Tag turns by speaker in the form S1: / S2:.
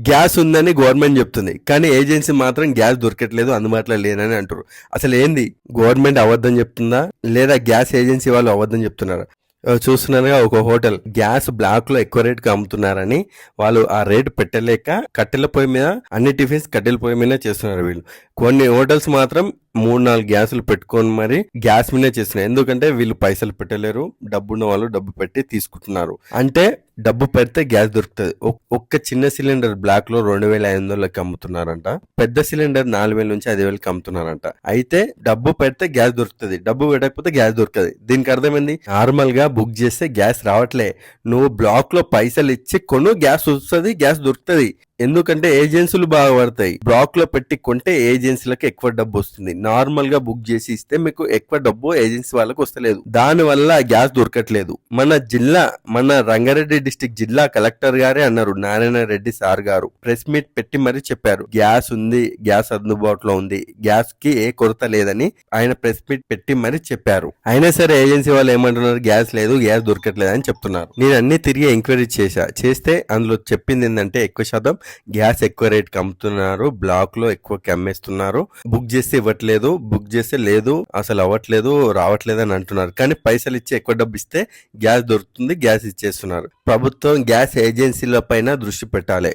S1: Gas ఉందని government చెప్తుంది, కానీ ఏజెన్సీ మాత్రం గ్యాస్ దొరకట్లేదు, అందుబాటులో లేనని అంటారు. అసలు ఏంది, గవర్నమెంట్ అబద్ధం చెప్తుందా లేదా గ్యాస్ ఏజెన్సీ వాళ్ళు అబద్ధం చెప్తున్నారా? చూస్తున్నారుగా, ఒక హోటల్ గ్యాస్ బ్లాక్ లో ఎక్కువ రేట్ కి అమ్ముతున్నారని వాళ్ళు ఆ రేట్ పెట్టలేక కట్టెల పొయ్యి మీద అన్ని టిఫిన్స్ కట్టెల పొయ్యి మీద చేస్తున్నారు వీళ్ళు. కొన్ని హోటల్స్ మాత్రం 3-4 గ్యాసులు పెట్టుకొని మరి గ్యాస్ మీదే చేస్తున్నారు. ఎందుకంటే వీళ్ళు పైసలు పెట్టలేరు, డబ్బున్న వాళ్ళు డబ్బు పెట్టి తీసుకుంటున్నారు. అంటే డబ్బు పెడితే గ్యాస్ దొరుకుతుంది. ఒక్క చిన్న సిలిండర్ బ్లాక్ లో 2,500కి అమ్ముతున్నారంట, పెద్ద సిలిండర్ 4,000 నుంచి 5,000కి అమ్ముతున్నారంట. అయితే డబ్బు పెడితే గ్యాస్ దొరుకుతుంది, డబ్బు పెట్టకపోతే గ్యాస్ దొరుకుతుంది. దీనికి అర్థమైంది, నార్మల్ గా బుక్ చేస్తే గ్యాస్ రావట్లే, నువ్వు బ్లాక్ లో పైసలు ఇచ్చి కొను, గ్యాస్ వస్తుంది, గ్యాస్ దొరుకుతుంది. ఎందుకంటే ఏజెన్సీలు బాగా పడతాయి. బ్లాక్ లో పెట్టి కొంటే ఏజెన్సీలకు ఎక్కువ డబ్బు వస్తుంది, నార్మల్ గా బుక్ చేసి ఇస్తే మీకు ఎక్కువ డబ్బు ఏజెన్సీ వాళ్ళకి వస్తలేదు, దాని వల్ల గ్యాస్ దొరకట్లేదు. మన రంగారెడ్డి డిస్ట్రిక్ట్ జిల్లా కలెక్టర్ గారే అన్నారు, నారాయణ రెడ్డి సార్ గారు ప్రెస్ మీట్ పెట్టి మరీ చెప్పారు, గ్యాస్ ఉంది, గ్యాస్ అందుబాటులో ఉంది, గ్యాస్ కి ఏ కొరత లేదని ఆయన ప్రెస్ మీట్ పెట్టి మరీ చెప్పారు. అయినా సరే ఏజెన్సీ వాళ్ళు ఏమంటున్నారు, గ్యాస్ లేదు, గ్యాస్ దొరకట్లేదు అని చెప్తున్నారు. నేను అన్ని తిరిగి ఎంక్వైరీ చేస్తే అందులో చెప్పింది ఏంటంటే, ఎక్కువ శాతం గ్యాస్ ఎక్కువ రేట్ కి అమ్ముతున్నారు, బ్లాక్ లో ఎక్కువ అమ్మేస్తున్నారు, బుక్ చేస్తే ఇవ్వట్లేదు, బుక్ చేస్తే లేదు, అసలు అవ్వట్లేదు, రావట్లేదు అని అంటున్నారు. కానీ పైసలు ఇచ్చి ఎక్కువ డబ్బు ఇస్తే గ్యాస్ దొరుకుతుంది, గ్యాస్ ఇచ్చేస్తున్నారు. ప్రభుత్వం గ్యాస్ ఏజెన్సీల పైన దృష్టి పెట్టాలి.